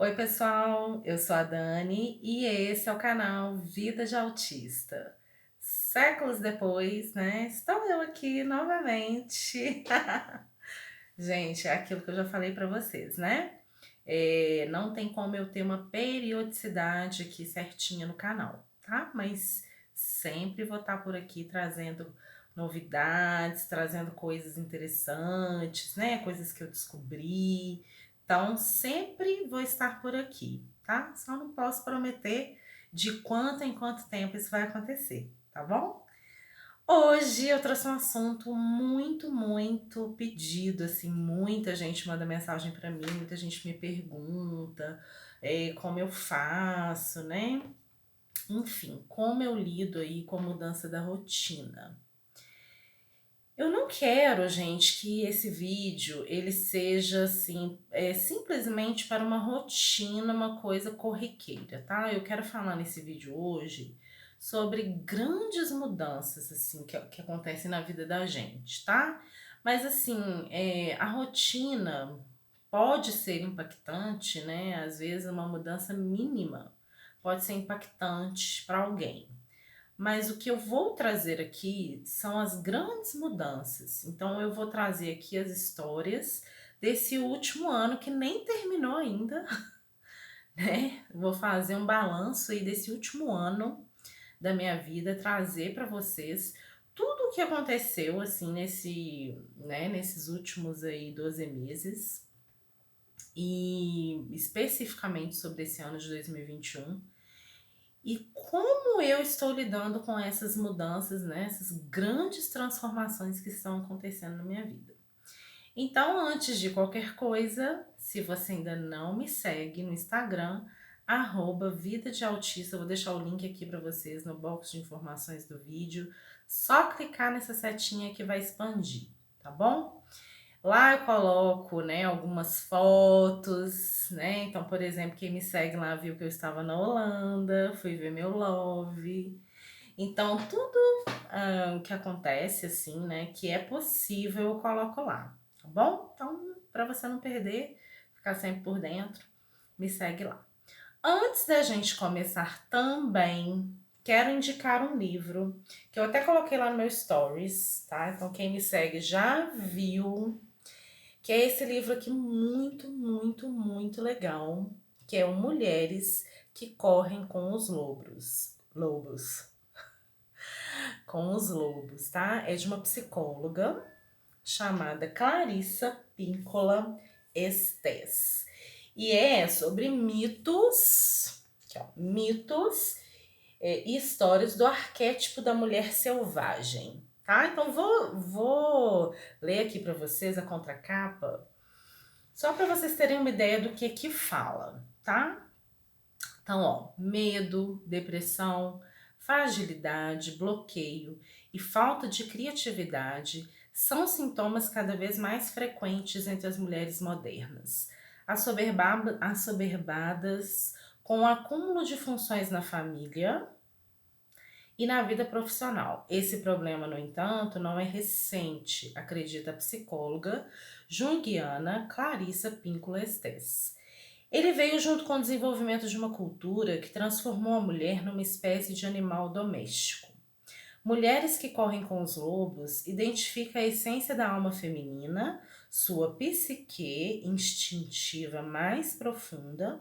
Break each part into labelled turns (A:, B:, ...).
A: Oi, pessoal, eu sou a Dani e esse é o canal Vida de Autista. Séculos depois, né? Estou eu aqui novamente. Gente, é aquilo que eu já falei para vocês, né? Não tem como eu ter uma periodicidade aqui certinha no canal, tá? Mas sempre vou estar por aqui trazendo novidades, trazendo coisas interessantes, né? Coisas que eu descobri. Então, sempre vou estar por aqui, tá? Só não posso prometer de quanto em quanto tempo isso vai acontecer, tá bom? Hoje eu trouxe um assunto muito pedido, assim, muita gente manda mensagem para mim, muita gente me pergunta como eu faço, né? Enfim, como eu lido aí com a mudança da rotina. Eu não quero, gente, que esse vídeo ele seja assim, simplesmente para uma rotina, uma coisa corriqueira, tá? Eu quero falar nesse vídeo hoje sobre grandes mudanças assim que acontecem na vida da gente, tá? Mas assim, a rotina pode ser impactante, né? Às vezes uma mudança mínima pode ser impactante para alguém. Mas o que eu vou trazer aqui são as grandes mudanças. Então eu vou trazer aqui as histórias desse último ano que nem terminou ainda, né? Vou fazer um balanço aí desse último ano da minha vida, trazer para vocês tudo o que aconteceu assim nesses últimos aí 12 meses e especificamente sobre esse ano de 2021. E como eu estou lidando com essas mudanças, né? Essas grandes transformações que estão acontecendo na minha vida. Então, antes de qualquer coisa, se você ainda não me segue no Instagram, Vida de Autista, eu vou deixar o link aqui para vocês no box de informações do vídeo. Só clicar nessa setinha que vai expandir, tá bom? Lá eu coloco, né, algumas fotos, né? Então, por exemplo, quem me segue lá viu que eu estava na Holanda, fui ver meu love. Então, tudo que acontece, assim, né, que é possível, eu coloco lá, tá bom? Então, para você não perder, ficar sempre por dentro, me segue lá. Antes da gente começar também, quero indicar um livro que eu até coloquei lá no meu stories, tá? Então, quem me segue já viu que é esse livro aqui muito legal, que é o Mulheres que Correm com os Lobos. Com os Lobos, tá? É de uma psicóloga chamada Clarissa Píncola Estés. E é sobre mitos, aqui, ó, mitos e histórias do arquétipo da mulher selvagem, tá? Então vou ler aqui para vocês a contracapa só para vocês terem uma ideia do que fala, tá? Então, ó, medo, depressão, fragilidade, bloqueio e falta de criatividade são sintomas cada vez mais frequentes entre as mulheres modernas, assoberbadas com o acúmulo de funções na família e na vida profissional. Esse problema, no entanto, não é recente, acredita a psicóloga junguiana Clarissa Pinkola Estés. Ele veio junto com o desenvolvimento de uma cultura que transformou a mulher numa espécie de animal doméstico. Mulheres que correm com os lobos identifica a essência da alma feminina, sua psique instintiva mais profunda,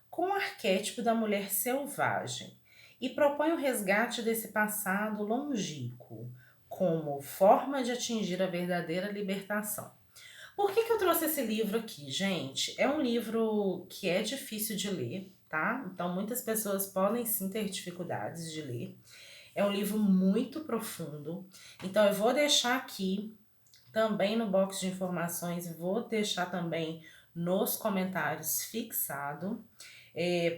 A: com o arquétipo da mulher selvagem e propõe o resgate desse passado longínquo como forma de atingir a verdadeira libertação. Por que eu trouxe esse livro aqui, gente? É um livro que é difícil de ler, tá? Então muitas pessoas podem sim ter dificuldades de ler. É um livro muito profundo. Então eu vou deixar aqui também no box de informações, vou deixar também nos comentários fixado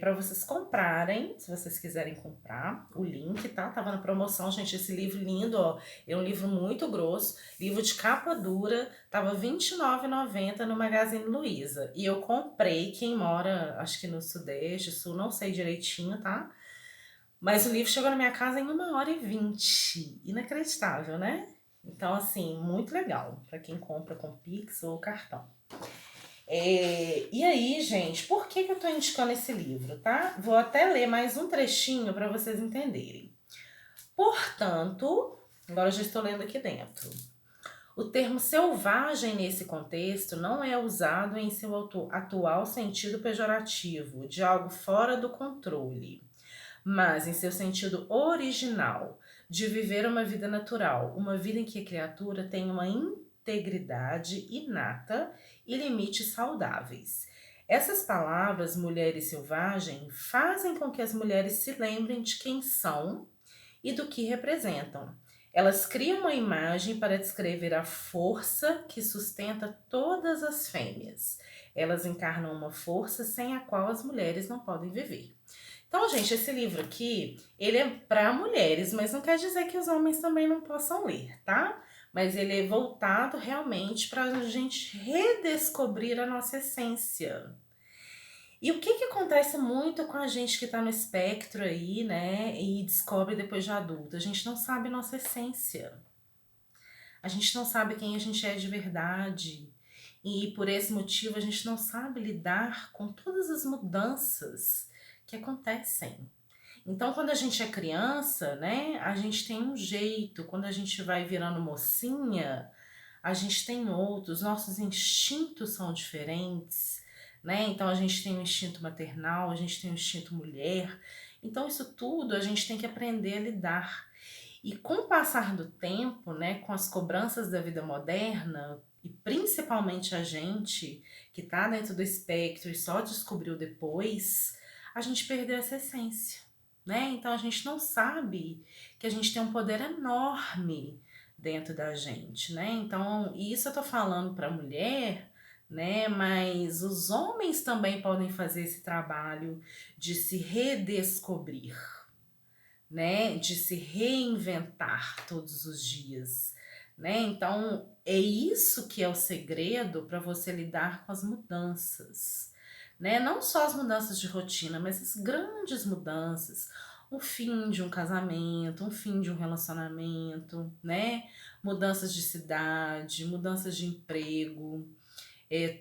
A: para vocês comprarem, se vocês quiserem comprar, o link, tá? Tava na promoção, gente, esse livro lindo, ó, é um livro muito grosso, livro de capa dura, tava R$29,90 no Magazine Luiza, e eu comprei, quem mora, acho que no Sudeste, Sul, não sei direitinho, tá? Mas o livro chegou na minha casa em 1h20, inacreditável, né? Então, assim, muito legal para quem compra com Pix ou cartão. E aí, gente, por que eu tô indicando esse livro, tá? Vou até ler mais um trechinho para vocês entenderem. Portanto, agora eu já estou lendo aqui dentro. O termo selvagem nesse contexto não é usado em seu atual sentido pejorativo, de algo fora do controle, mas em seu sentido original, de viver uma vida natural, uma vida em que a criatura tem uma integridade inata e limites saudáveis. Essas palavras, mulher e selvagem, fazem com que as mulheres se lembrem de quem são e do que representam. Elas criam uma imagem para descrever a força que sustenta todas as fêmeas. Elas encarnam uma força sem a qual as mulheres não podem viver. Então, gente, esse livro aqui, ele é para mulheres, mas não quer dizer que os homens também não possam ler, tá? Mas ele é voltado realmente para a gente redescobrir a nossa essência. E o que acontece muito com a gente que tá no espectro aí, né, e descobre depois de adulto? A gente não sabe nossa essência. A gente não sabe quem a gente é de verdade. E por esse motivo a gente não sabe lidar com todas as mudanças que acontecem. Então, quando a gente é criança, né, a gente tem um jeito. Quando a gente vai virando mocinha, a gente tem outros. Nossos instintos são diferentes, né? Então, a gente tem o instinto maternal, a gente tem o instinto mulher. Então, isso tudo a gente tem que aprender a lidar. E com o passar do tempo, né, com as cobranças da vida moderna, e principalmente a gente que está dentro do espectro e só descobriu depois, a gente perdeu essa essência, né? Então a gente não sabe que a gente tem um poder enorme dentro da gente, né? Então, isso eu tô falando para mulher, né? Mas os homens também podem fazer esse trabalho de se redescobrir, né, de se reinventar todos os dias, né? Então, é isso que é o segredo para você lidar com as mudanças, né? Não só as mudanças de rotina, mas as grandes mudanças, o fim de um casamento, um fim de um relacionamento, né? Mudanças de cidade, mudanças de emprego,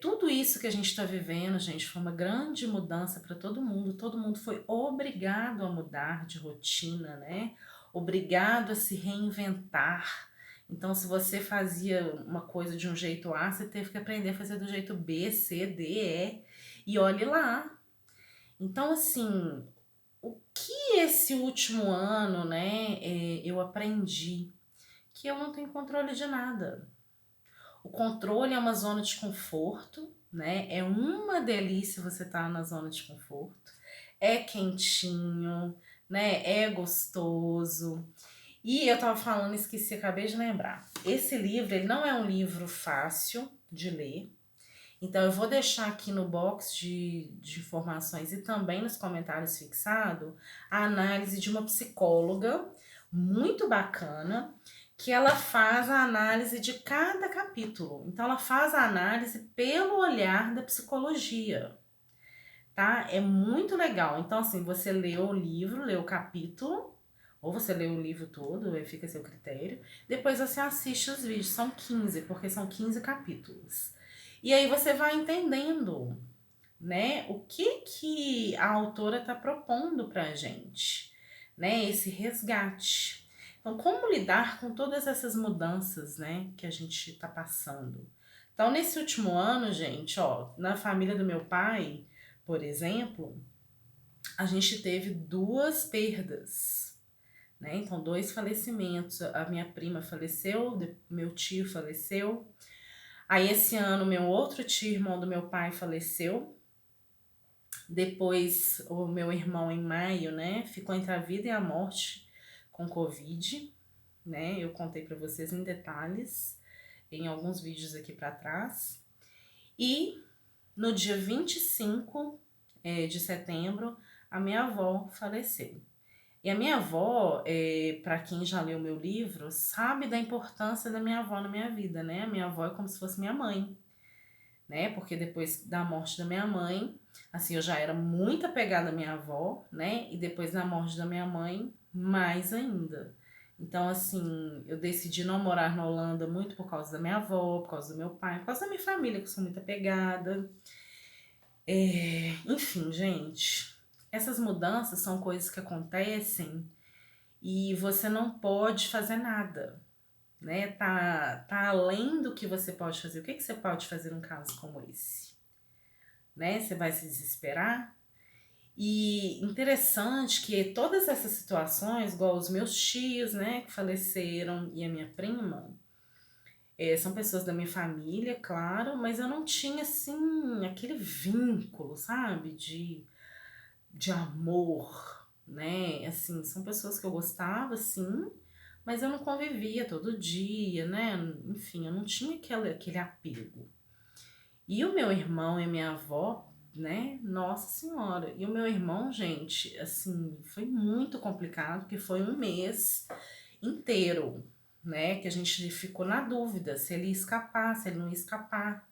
A: tudo isso que a gente está vivendo, gente, foi uma grande mudança para todo mundo foi obrigado a mudar de rotina, né? Obrigado a se reinventar. Então, se você fazia uma coisa de um jeito A, você teve que aprender a fazer do jeito B, C, D, E olhe lá. Então, assim, o que esse último ano, né, eu aprendi? Que eu não tenho controle de nada. O controle é uma zona de conforto, né? É uma delícia você estar na zona de conforto. É quentinho, né? É gostoso. E eu tava falando, esqueci, acabei de lembrar. Esse livro, ele não é um livro fácil de ler. Então eu vou deixar aqui no box de informações e também nos comentários fixado a análise de uma psicóloga muito bacana, que ela faz a análise de cada capítulo. Então ela faz a análise pelo olhar da psicologia, tá? É muito legal. Então assim, você lê o livro, lê o capítulo, ou você lê o livro todo, aí fica a seu critério. Depois você assiste os vídeos, são 15, porque são 15 capítulos. E aí você vai entendendo, né, o que a autora está propondo pra gente, né, esse resgate. Então, como lidar com todas essas mudanças, né, que a gente está passando? Então, nesse último ano, gente, ó, na família do meu pai, por exemplo, a gente teve duas perdas, né? Então, dois falecimentos. A minha prima faleceu, meu tio faleceu. Aí, esse ano, meu outro tio, irmão do meu pai, faleceu. Depois, o meu irmão, em maio, né, ficou entre a vida e a morte com Covid, né? Eu contei para vocês em detalhes em alguns vídeos aqui para trás. E no dia 25 de setembro, a minha avó faleceu. E a minha avó, para quem já leu meu livro, sabe da importância da minha avó na minha vida, né? A minha avó é como se fosse minha mãe, né? Porque depois da morte da minha mãe, assim, eu já era muito apegada à minha avó, né? E depois da morte da minha mãe, mais ainda. Então, assim, eu decidi não morar na Holanda muito por causa da minha avó, por causa do meu pai, por causa da minha família, que eu sou muito apegada. Enfim, gente, essas mudanças são coisas que acontecem e você não pode fazer nada, né? Tá além do que você pode fazer. O que você pode fazer num caso como esse? Né? Você vai se desesperar? E interessante que todas essas situações, igual os meus tios, né, que faleceram, e a minha prima, são pessoas da minha família, claro, mas eu não tinha, assim, aquele vínculo, sabe, de amor, né, assim, são pessoas que eu gostava, sim, mas eu não convivia todo dia, né, enfim, eu não tinha aquele apego. E o meu irmão e minha avó, né? Nossa Senhora. E o meu irmão, gente, assim, foi muito complicado, porque foi um mês inteiro, né? Que a gente ficou na dúvida se ele ia escapar, se ele não ia escapar.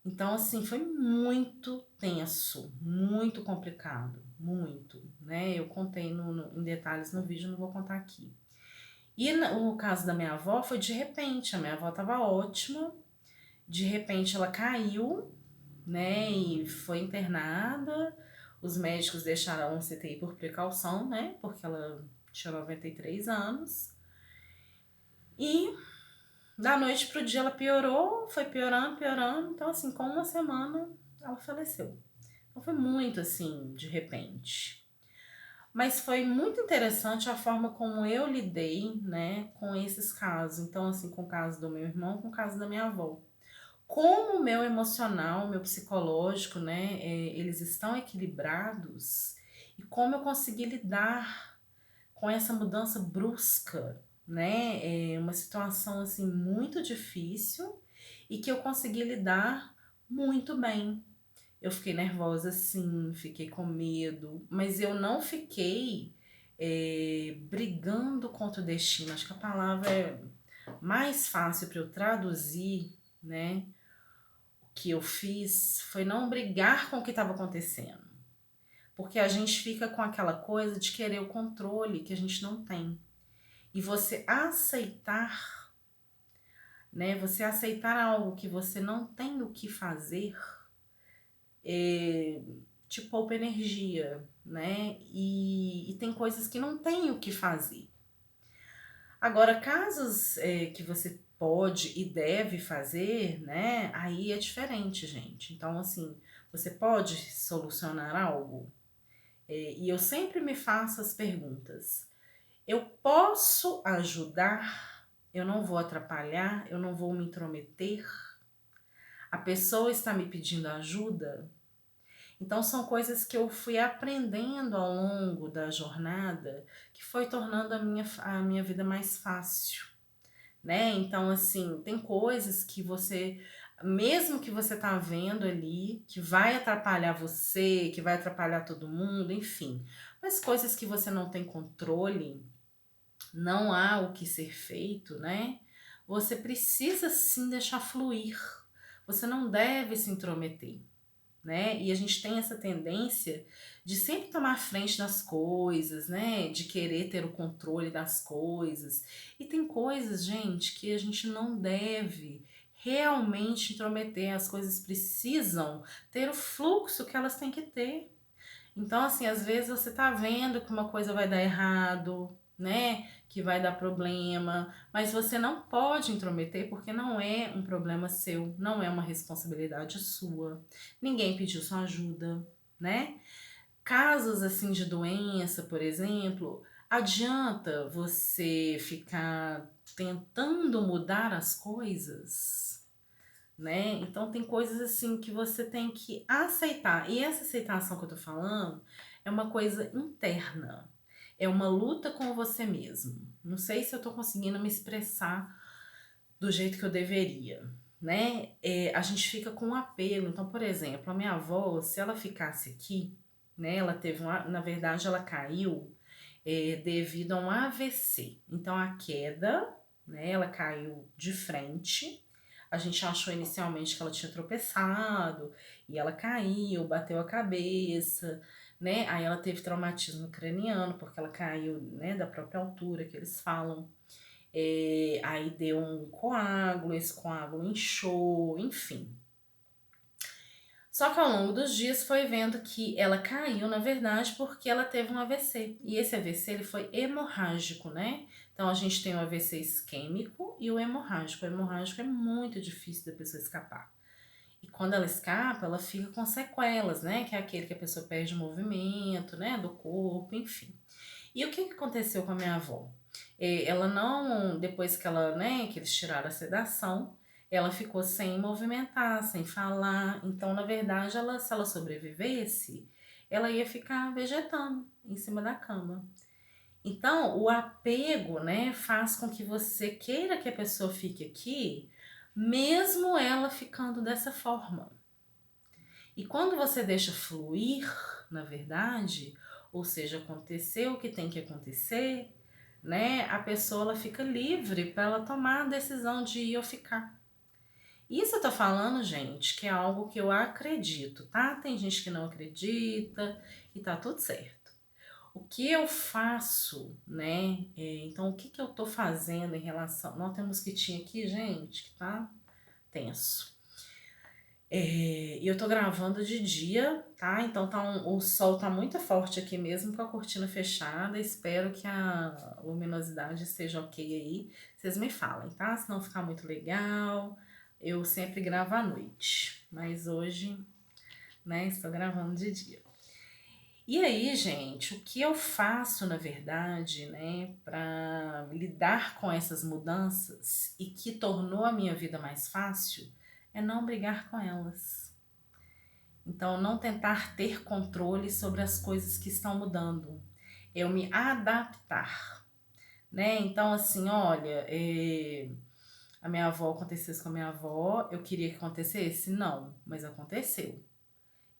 A: Então, assim, foi muito tenso, muito complicado, muito, né? Eu contei em detalhes no vídeo, não vou contar aqui. E o caso da minha avó foi de repente, a minha avó tava ótima, de repente ela caiu, né? E foi internada. Os médicos deixaram ela no CTI por precaução, né? Porque ela tinha 93 anos. E da noite pro dia ela piorou, foi piorando, piorando. Então, assim, com uma semana ela faleceu. Então foi muito assim, de repente. Mas foi muito interessante a forma como eu lidei, né, com esses casos. Então, assim, com o caso do meu irmão, com o caso da minha avó. Como o meu emocional, o meu psicológico, né, eles estão equilibrados e como eu consegui lidar com essa mudança brusca, né, uma situação assim muito difícil e que eu consegui lidar muito bem. Eu fiquei nervosa, sim, fiquei com medo, mas eu não fiquei brigando contra o destino. Acho que a palavra é mais fácil para eu traduzir, né? Que eu fiz foi não brigar com o que estava acontecendo. Porque a gente fica com aquela coisa de querer o controle que a gente não tem. E você aceitar, né? Você aceitar algo que você não tem o que fazer, é, te poupa energia, né? E tem coisas que não tem o que fazer. Agora, casos que você pode e deve fazer, né? Aí é diferente, gente. Então, assim, você pode solucionar algo? E eu sempre me faço as perguntas. Eu posso ajudar? Eu não vou atrapalhar? Eu não vou me intrometer? A pessoa está me pedindo ajuda? Então, são coisas que eu fui aprendendo ao longo da jornada que foi tornando a minha vida mais fácil, né? Então, assim, tem coisas que você, mesmo que você tá vendo ali, que vai atrapalhar você, que vai atrapalhar todo mundo, enfim. Mas coisas que você não tem controle, não há o que ser feito, né? Você precisa sim deixar fluir. Você não deve se intrometer, né? E a gente tem essa tendência de sempre tomar frente das coisas, né? De querer ter o controle das coisas. E tem coisas, gente, que a gente não deve realmente intrometer. As coisas precisam ter o fluxo que elas têm que ter. Então, assim, às vezes você tá vendo que uma coisa vai dar errado, né? Que vai dar problema, mas você não pode intrometer porque não é um problema seu, não é uma responsabilidade sua. Ninguém pediu sua ajuda, né? Casos assim de doença, por exemplo, adianta você ficar tentando mudar as coisas, né? Então tem coisas assim que você tem que aceitar. E essa aceitação que eu tô falando é uma coisa interna. É uma luta com você mesmo. Não sei se eu tô conseguindo me expressar do jeito que eu deveria, né? A gente fica com um apelo. Então, por exemplo, a minha avó, se ela ficasse aqui, né? Ela teve na verdade, ela caiu devido a um AVC. Então, a queda, né? Ela caiu de frente. A gente achou inicialmente que ela tinha tropeçado e ela caiu, bateu a cabeça, né? Aí ela teve traumatismo craniano, porque ela caiu, né, da própria altura que eles falam. Aí deu um coágulo, esse coágulo inchou, enfim. Só que ao longo dos dias foi vendo que ela caiu, na verdade, porque ela teve um AVC. E esse AVC ele foi hemorrágico, né? Então a gente tem o AVC isquêmico e o hemorrágico. O hemorrágico é muito difícil da pessoa escapar. E quando ela escapa, ela fica com sequelas, né? Que é aquele que a pessoa perde o movimento, né? Do corpo, enfim. E o que aconteceu com a minha avó? Ela não, depois que ela, né, que eles tiraram a sedação, ela ficou sem movimentar, sem falar. Então, na verdade, ela, se ela sobrevivesse, ela ia ficar vegetando em cima da cama. Então, o apego, né, faz com que você queira que a pessoa fique aqui, mesmo ela ficando dessa forma. E quando você deixa fluir, na verdade, ou seja, acontecer o que tem que acontecer, né? A pessoa ela fica livre para ela tomar a decisão de ir ou ficar. Isso eu tô falando, gente, que é algo que eu acredito, tá? Tem gente que não acredita e tá tudo certo. O que eu faço, né? Então, o que que eu tô fazendo em relação. Nós temos que tinha aqui, gente, que tá tenso. E eu tô gravando de dia, tá? Então o sol tá muito forte aqui mesmo com a cortina fechada. Espero que a luminosidade esteja ok aí. Vocês me falem, tá? Se não ficar muito legal, eu sempre gravo à noite. Mas hoje, né, estou gravando de dia. E aí, gente, o que eu faço, na verdade, né, para lidar com essas mudanças e que tornou a minha vida mais fácil é não brigar com elas. Então, não tentar ter controle sobre as coisas que estão mudando. Eu me adaptar, né? Então, assim, olha, a minha avó acontecesse com a minha avó, eu queria que acontecesse? Não, mas aconteceu.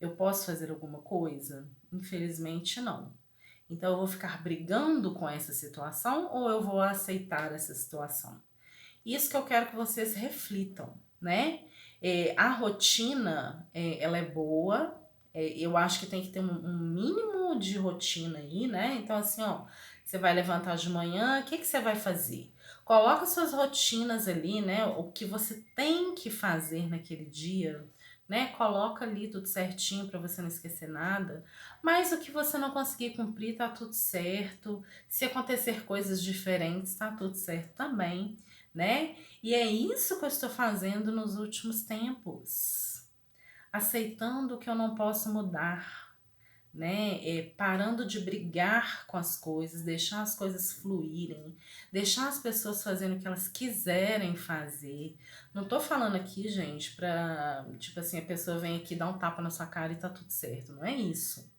A: Eu posso fazer alguma coisa? Infelizmente, não. Então, eu vou ficar brigando com essa situação ou eu vou aceitar essa situação? Isso que eu quero que vocês reflitam, né? A rotina, ela é boa, eu acho que tem que ter um mínimo de rotina aí, né? Então, assim, ó, você vai levantar de manhã, o que que você vai fazer? Coloca suas rotinas ali, né? O que você tem que fazer naquele dia, né? Coloca ali tudo certinho para você não esquecer nada. Mas o que você não conseguir cumprir, tá tudo certo. Se acontecer coisas diferentes, tá tudo certo também, né? E é isso que eu estou fazendo nos últimos tempos, aceitando que eu não posso mudar, né? Parando de brigar com as coisas, deixar as coisas fluírem, deixar as pessoas fazendo o que elas quiserem fazer. Não tô falando aqui, gente, pra, tipo assim, a pessoa vem aqui dar um tapa na sua cara e tá tudo certo. Não é isso.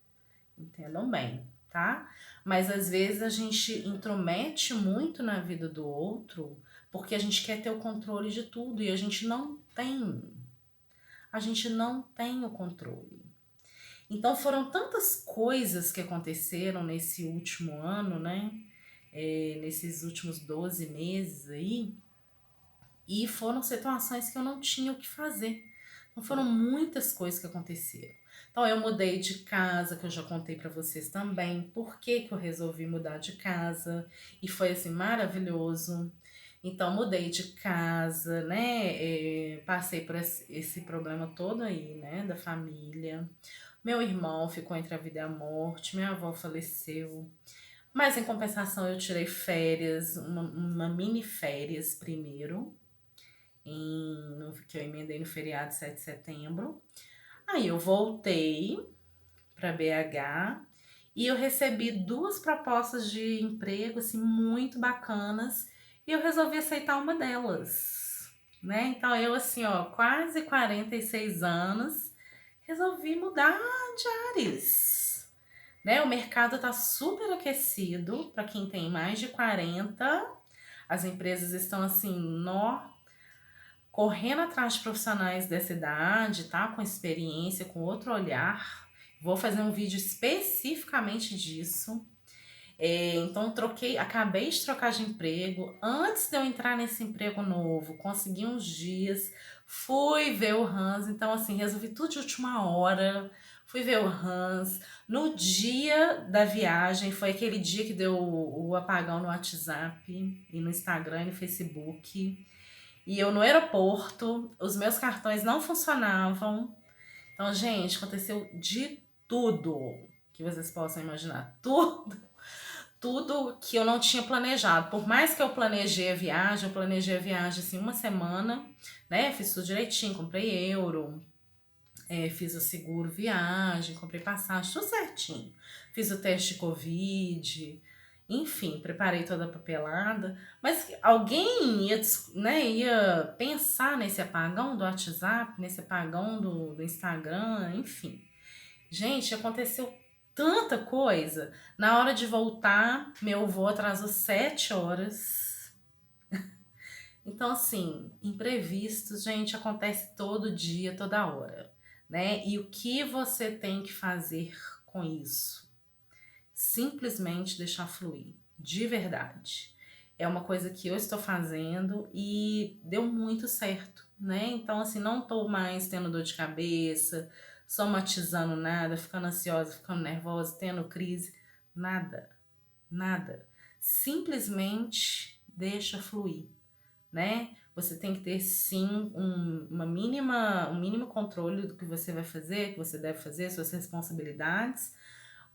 A: Entendam bem, tá? Mas às vezes a gente intromete muito na vida do outro porque a gente quer ter o controle de tudo e a gente não tem. A gente não tem o controle. Então foram tantas coisas que aconteceram nesse último ano, né? Nesses últimos 12 meses aí, e foram situações que eu não tinha o que fazer. Então foram muitas coisas que aconteceram. Então eu mudei de casa, que eu já contei pra vocês também, por que que eu resolvi mudar de casa, e foi assim maravilhoso. Então mudei de casa, né? Passei por esse problema todo aí, né? Da família. Meu irmão ficou entre a vida e a morte, minha avó faleceu. Mas em compensação eu tirei férias, uma mini férias primeiro, que eu emendei no feriado de 7 de setembro. Aí eu voltei para BH e eu recebi duas propostas de emprego assim muito bacanas e eu resolvi aceitar uma delas, né? Então eu assim, ó, quase 46 anos, resolvi mudar de ares, né? O mercado tá super aquecido para quem tem mais de 40. As empresas estão assim, nó, correndo atrás de profissionais dessa idade, tá? Com experiência, com outro olhar. Vou fazer um vídeo especificamente disso. Então acabei de trocar de emprego. Antes de eu entrar nesse emprego novo, consegui uns dias, fui ver o Hans. Então, assim, resolvi tudo de última hora. fui ver o Hans. No dia da viagem, foi aquele dia que deu o apagão no WhatsApp e no Instagram e no Facebook. E eu no aeroporto, os meus cartões não funcionavam. Então, gente, aconteceu de tudo que vocês possam imaginar. Tudo que eu não tinha planejado. Por mais que eu planejei a viagem assim uma semana, né? Fiz tudo direitinho, comprei euro, fiz o seguro viagem, comprei passagem, tudo certinho. Fiz o teste de Covid, enfim, preparei toda a papelada. Mas alguém ia, né, ia pensar nesse apagão do WhatsApp, nesse apagão do Instagram, enfim. Gente, aconteceu tanta coisa. Na hora de voltar, meu voo atrasou 7 horas. Então, assim, imprevistos, gente, acontece todo dia, toda hora, né? E o que você tem que fazer com isso? Simplesmente deixar fluir, de verdade. É uma coisa que eu estou fazendo e deu muito certo, né? Então, assim, não tô mais tendo dor de cabeça, somatizando nada, ficando ansiosa, ficando nervosa, tendo crise, nada, nada. Simplesmente deixa fluir, né? Você tem que ter sim um mínimo controle do que você vai fazer, que você deve fazer, suas responsabilidades,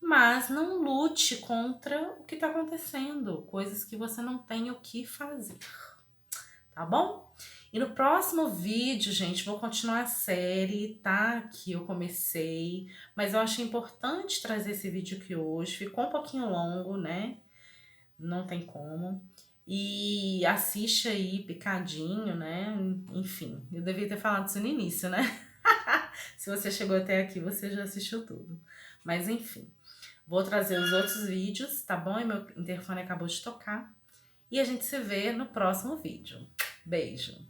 A: mas não lute contra o que está acontecendo, coisas que você não tem o que fazer, tá bom? E no próximo vídeo, gente, vou continuar a série, tá? Que eu comecei, mas eu achei importante trazer esse vídeo aqui hoje, ficou um pouquinho longo, né? Não tem como. E assiste aí picadinho, né? Enfim, eu devia ter falado isso no início, né? Se você chegou até aqui, você já assistiu tudo. Mas enfim, vou trazer os outros vídeos, tá bom? E meu interfone acabou de tocar. E a gente se vê no próximo vídeo. Beijo!